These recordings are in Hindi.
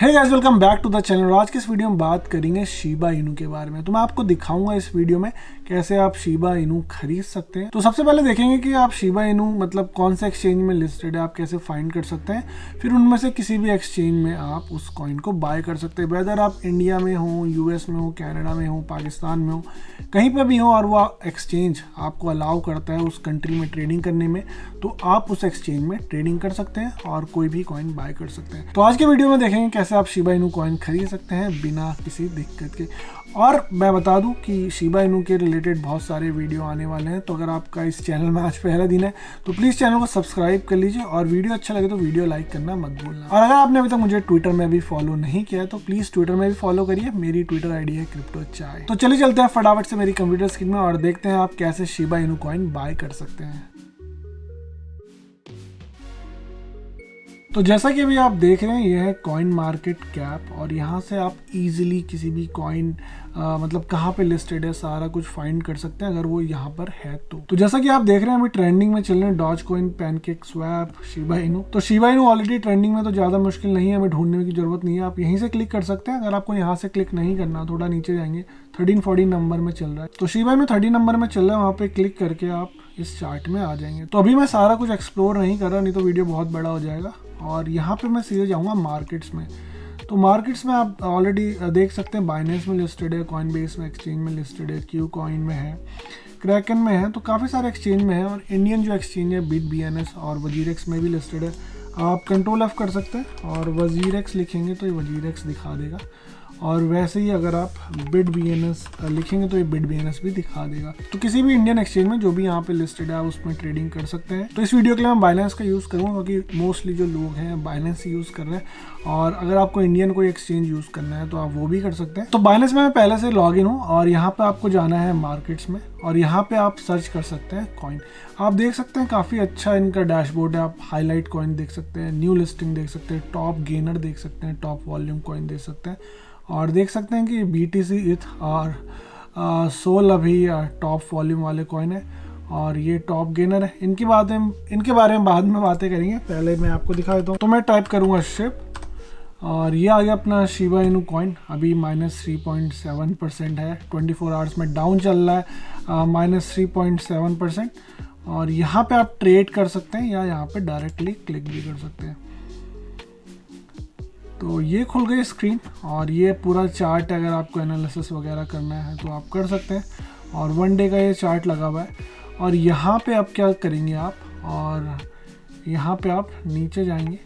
Hey guys, welcome back to the channel. आज की इस वीडियो में बात करेंगे शिबा इनू के बारे में। तो मैं आपको दिखाऊंगा इस वीडियो में कैसे आप शिबा इनू खरीद सकते हैं। तो सबसे पहले देखेंगे कि आप शिबा इनू मतलब कौन से एक्सचेंज में लिस्टेड है, आप कैसे फाइंड कर सकते हैं। फिर उनमें से किसी भी एक्सचेंज में आप उस कॉइन को बाय कर सकते हैं, वेदर आप इंडिया में हो, यूएस में हो, कनाडा में हो, पाकिस्तान में हो, कहीं पर भी हो और वो एक्सचेंज आपको अलाउ करता है उस कंट्री में ट्रेडिंग करने में, तो आप उस एक्सचेंज में ट्रेडिंग कर सकते हैं और कोई भी कॉइन बाय कर सकते हैं। तो आज के वीडियो में देखेंगे कैसे आप शिबा इनू कॉइन खरीद सकते हैं बिना किसी दिक्कत के। और मैं बता दूं कि शिबा इनू के रिलेटेड बहुत सारे वीडियो आने वाले हैं, तो अगर आपका इस चैनल में आज पहला दिन है तो प्लीज़ चैनल को सब्सक्राइब कर लीजिए और वीडियो अच्छा लगे तो वीडियो लाइक करना मत भूलना। और अगर आपने अभी तक मुझे ट्विटर में भी फॉलो नहीं किया है तो प्लीज़ ट्विटर में भी फॉलो करिए। मेरी ट्विटर आईडी है क्रिप्टो चाय। तो चलिए चलते हैं फटाफट से मेरी कंप्यूटर स्क्रीन में और देखते हैं आप कैसे शिबा इनू कॉइन बाय कर सकते हैं। तो जैसा कि अभी आप देख रहे हैं, यह है कॉइन मार्केट कैप और यहाँ से आप इजीली किसी भी कॉइन मतलब कहाँ पे लिस्टेड है सारा कुछ फाइंड कर सकते हैं अगर वो यहाँ पर है तो जैसा कि आप देख रहे हैं अभी ट्रेंडिंग में चल रहे हैं Dogecoin, PancakeSwap, Shiba Inu. तो शिबा इनू ऑलरेडी ट्रेंडिंग में, तो ज़्यादा मुश्किल नहीं है, हमें ढूंढने की जरूरत नहीं है, आप यहीं से क्लिक कर सकते हैं। अगर आपको यहाँ से क्लिक नहीं करना, थोड़ा नीचे जाएंगे, 13-14 नंबर में चल रहा है, तो शिबा इनू 30 नंबर में चल रहा है, वहाँ पे क्लिक करके आप इस चार्ट में आ जाएंगे। तो अभी मैं सारा कुछ एक्सप्लोर नहीं कर रहा, नहीं तो वीडियो बहुत बड़ा हो जाएगा। और यहाँ पे मैं सीधे जाऊँगा मार्केट्स में। तो मार्केट्स में आप ऑलरेडी देख सकते हैं बाइनेंस में लिस्टेड है, कॉइनबेस में एक्सचेंज में लिस्टेड है, क्यू कॉइन में है, क्रैकन में है, तो काफ़ी सारे एक्सचेंज में है। और इंडियन जो एक्सचेंज है BitBNS और वजीरेक्स में भी लिस्टेड है। आप कंट्रोल F कर सकते हैं और वजीरेक्स लिखेंगे तो ये वजीरेक्स दिखा देगा। और वैसे ही अगर आप BitBNS लिखेंगे तो ये BitBNS भी दिखा देगा। तो किसी भी इंडियन एक्सचेंज में जो भी यहाँ पे लिस्टेड है आप उसमें ट्रेडिंग कर सकते हैं। तो इस वीडियो के लिए मैं बाइनेंस का यूज़ करूँगा क्योंकि मोस्टली जो लोग हैं बाइनेंस ही यूज़ कर रहे हैं। और अगर आपको इंडियन कोई एक्सचेंज यूज़ करना है तो आप वो भी कर सकते हैं। तो बाइनेंस में मैं पहले से लॉग इन हूँ और यहाँ पर आपको जाना है मार्केट्स में और यहाँ पर आप सर्च कर सकते हैं कॉइन। आप देख सकते हैं काफ़ी अच्छा इनका डैशबोर्ड है। आप हाईलाइट कॉइन देख सकते हैं, न्यू लिस्टिंग देख सकते हैं, टॉप गेनर देख सकते हैं, टॉप वॉल्यूम कॉइन देख सकते हैं और देख सकते हैं कि BTC इथ और सोल अभी टॉप वॉल्यूम वाले कॉइन है और ये टॉप गेनर है। इनके बारे में बाद में बातें करेंगे, पहले मैं आपको दिखा देता हूँ। तो मैं टाइप करूँगा शिप और ये आ गया अपना शिबा इनू कॉइन। अभी -3.7% है, 24 आवर्स में डाउन चल रहा है, -3.7%। और यहाँ पे आप ट्रेड कर सकते हैं या यहाँ पे डायरेक्टली क्लिक भी कर सकते हैं। तो ये खुल गई स्क्रीन और ये पूरा चार्ट है। अगर आपको एनालिसिस वगैरह करना है तो आप कर सकते हैं और 1 डे का ये चार्ट लगा हुआ है। और यहाँ पे आप क्या करेंगे आप, और यहाँ पे आप नीचे जाएंगे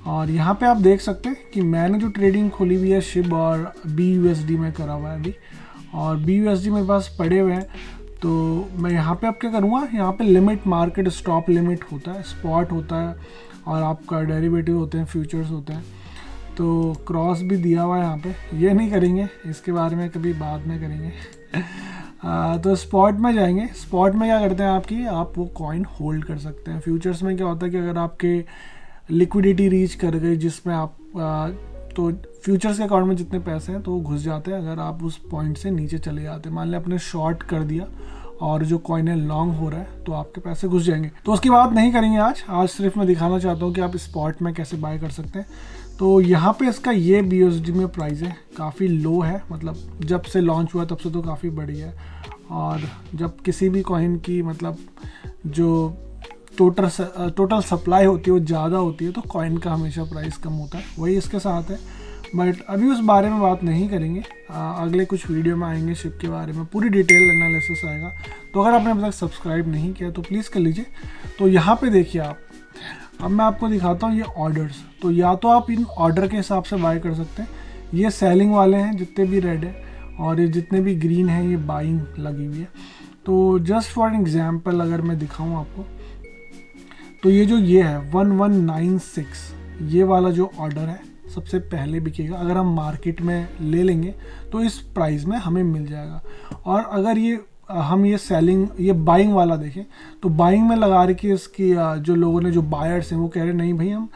और यहाँ पे आप देख सकते हैं कि मैंने जो ट्रेडिंग खोली हुई है शिब और BUSD में करा हुआ है अभी, और BUSD मेरे पास पड़े हुए हैं। तो मैं यहाँ पे अब क्या करूँगा, यहाँ पे लिमिट, मार्केट स्टॉप लिमिट होता है, स्पॉट होता है और आपका डेरिवेटिव होते हैं, फ्यूचर्स होते हैं। तो क्रॉस भी दिया हुआ है यहाँ पे, ये नहीं करेंगे, इसके बारे में कभी बाद में करेंगे। तो स्पॉट में जाएंगे। स्पॉट में क्या करते हैं आपकी, आप वो कॉइन होल्ड कर सकते हैं। फ्यूचर्स में क्या होता है कि अगर आपके लिक्विडिटी रीच कर गई जिसमें आप तो फ्यूचर्स के अकाउंट में जितने पैसे हैं तो वो घुस जाते हैं अगर आप उस पॉइंट से नीचे चले जाते हैं। मान लें आपने शॉर्ट कर दिया और जो कॉइन है लॉन्ग हो रहा है तो आपके पैसे घुस जाएंगे। तो उसकी बात नहीं करेंगे आज सिर्फ मैं दिखाना चाहता हूँ कि आप स्पॉट में कैसे बाय कर सकते हैं। तो यहाँ पे इसका ये BUSD में प्राइस है, काफ़ी लो है, मतलब जब से लॉन्च हुआ तब से तो काफ़ी बढ़िया है। और जब किसी भी कॉइन की मतलब जो टोटल सप्लाई होती है वो ज़्यादा होती है तो कॉइन का हमेशा प्राइस कम होता है, वही इसके साथ है। बट अभी उस बारे में बात नहीं करेंगे, अगले कुछ वीडियो में आएंगे शिप के बारे में, पूरी डिटेल एनालिसिस आएगा। तो अगर आपने अभी तक सब्सक्राइब नहीं किया तो प्लीज़ कर लीजिए। तो यहाँ पे देखिए आप, अब मैं आपको दिखाता हूँ ये ऑर्डर्स। तो या तो आप इन ऑर्डर के हिसाब से बाय कर सकते हैं, ये सेलिंग वाले हैं जितने भी रेड है, और ये जितने भी ग्रीन हैं ये बाइंग लगी हुई है। तो जस्ट फॉर एग्जांपल अगर मैं दिखाऊँ आपको, तो ये जो ये है 1196, ये वाला जो ऑर्डर है सबसे पहले बिकेगा। अगर हम मार्केट में ले लेंगे तो इस प्राइस में हमें मिल जाएगा। और अगर ये हम ये सेलिंग, ये बाइंग वाला देखें तो बाइंग में लगा रखी है इसकी, जो लोगों ने, जो बायर्स हैं वो कह रहे नहीं भाई हम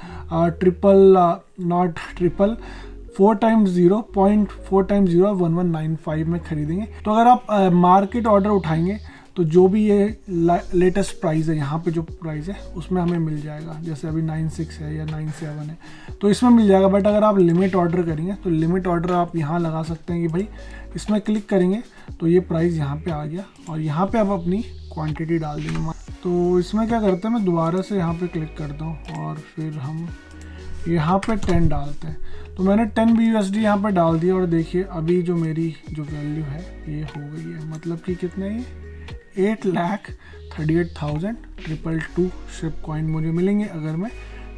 4 टाइम्स 0.4 टाइम्स 0 1195 में खरीदेंगे। तो अगर आप मार्केट ऑर्डर उठाएंगे तो जो भी ये लेटेस्ट प्राइस है, यहाँ पे जो प्राइस है उसमें हमें मिल जाएगा। जैसे अभी 96 है या 97 है तो इसमें मिल जाएगा। बट अगर आप लिमिट ऑर्डर करेंगे तो लिमिट ऑर्डर आप यहाँ लगा सकते हैं कि भाई इसमें क्लिक करेंगे तो ये प्राइस यहाँ पे आ गया और यहाँ पे आप अपनी क्वांटिटी डाल देंगे। तो इसमें क्या करते हैं, मैं दोबारा से यहाँ पे क्लिक करता हूँ और फिर हम यहाँ पे 10 डालते हैं। तो मैंने 10 BUSD यहाँ पे डाल दिया और देखिए अभी जो मेरी जो वैल्यू है ये हो गई है, मतलब कि कितने ही 8,38,222 शिप कॉइन मुझे मिलेंगे अगर मैं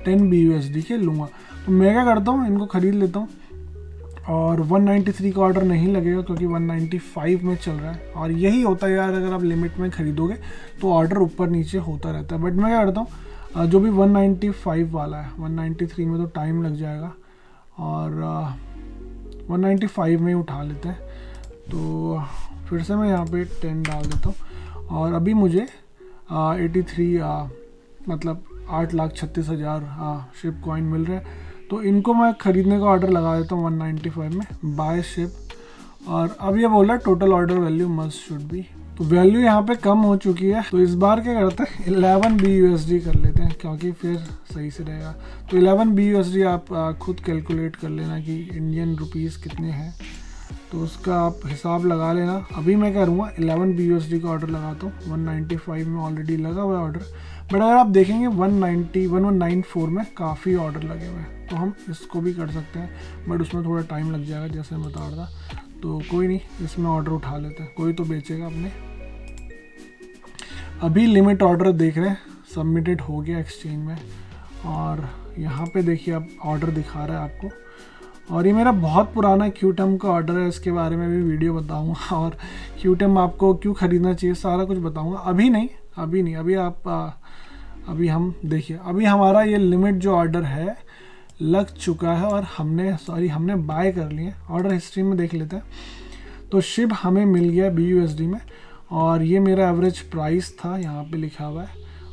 10 BUSD के लूँगा। तो मैं क्या करता हूँ, इनको ख़रीद लेता हूँ और 193 का ऑर्डर नहीं लगेगा क्योंकि 195 में चल रहा है। और यही होता है यार, अगर आप लिमिट में ख़रीदोगे तो ऑर्डर ऊपर नीचे होता रहता है। बट मैं क्या करता हूँ, जो भी 195 वाला है 193 में तो टाइम लग जाएगा और 195 में ही उठा लेते हैं। तो फिर से मैं यहाँ पे 10 डाल देता हूँ और अभी मुझे 83 मतलब 8,36,000 शिप कॉइन मिल रहे हैं। तो इनको मैं ख़रीदने का ऑर्डर लगा देता हूँ 195 में, बाय शिप। और अब ये बोला total order value must should be, तो वैल्यू यहाँ पे कम हो चुकी है। तो इस बार क्या करते हैं 11 BUSD कर लेते हैं क्योंकि फिर सही से रहेगा। तो 11 BUSD आप खुद कैलकुलेट कर लेना कि इंडियन रुपीज़ कितने हैं, तो उसका आप हिसाब लगा लेना। अभी मैं करूँगा 11 BUSD का ऑर्डर लगाता हूँ। 195 में ऑलरेडी लगा हुआ है ऑर्डर, बट अगर आप देखेंगे 1194 में काफ़ी ऑर्डर लगे हुए हैं, तो हम इसको भी कर सकते हैं। बट उसमें थोड़ा टाइम लग जाएगा जैसे मैं बता रहा था, तो कोई नहीं, इसमें ऑर्डर उठा लेते हैं, कोई तो बेचेगा अपने। अभी लिमिट ऑर्डर देख रहे हैं सबमिटेड हो गया एक्सचेंज में और यहाँ पे देखिए अब ऑर्डर दिखा रहा है आपको। और ये मेरा बहुत पुराना क्यूटम का ऑर्डर है, इसके बारे में भी वीडियो बताऊंगा और क्यूटम आपको क्यों ख़रीदना चाहिए सारा कुछ बताऊंगा। अभी नहीं, अभी हम देखिए, अभी हमारा ये लिमिट जो ऑर्डर है लग चुका है और हमने बाय कर लिए। ऑर्डर हिस्ट्री में देख लेते हैं तो शिप हमें मिल गया BUSD में और ये मेरा एवरेज प्राइस था, यहाँ पे लिखा हुआ है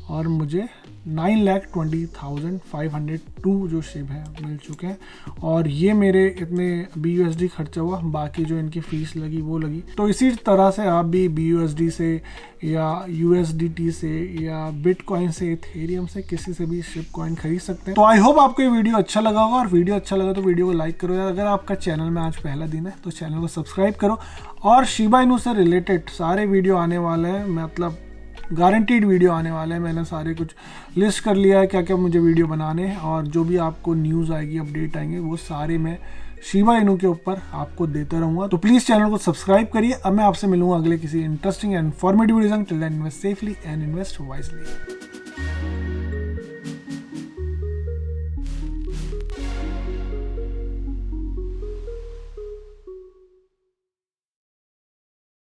और मुझे 9,20,502 जो शिप है मिल चुके हैं। और ये मेरे इतने BUSD खर्चा हुआ, बाकी जो इनकी फ़ीस लगी वो लगी। तो इसी तरह से आप भी BUSD से या USDT से या बिटकॉइन से, इथेरियम से, किसी से भी शिप कॉइन खरीद सकते हैं। तो आई होप आपको ये वीडियो अच्छा लगा होगा, और वीडियो अच्छा लगा तो वीडियो को लाइक करो यार। अगर आपका चैनल में आज पहला दिन है तो चैनल को सब्सक्राइब करो। और शिबा इनू से रिलेटेड सारे वीडियो आने वाले हैं, मतलब गारंटीड वीडियो आने वाले हैं। मैंने सारे कुछ लिस्ट कर लिया है क्या क्या मुझे वीडियो बनाने हैं, और जो भी आपको न्यूज़ आएगी, अपडेट आएंगे, वो सारे मैं शिबा इनू के ऊपर आपको देता रहूँगा। तो प्लीज़ चैनल को सब्सक्राइब करिए। अब मैं आपसे मिलूंगा अगले किसी interesting and informative video. Till then invest safely and invest wisely.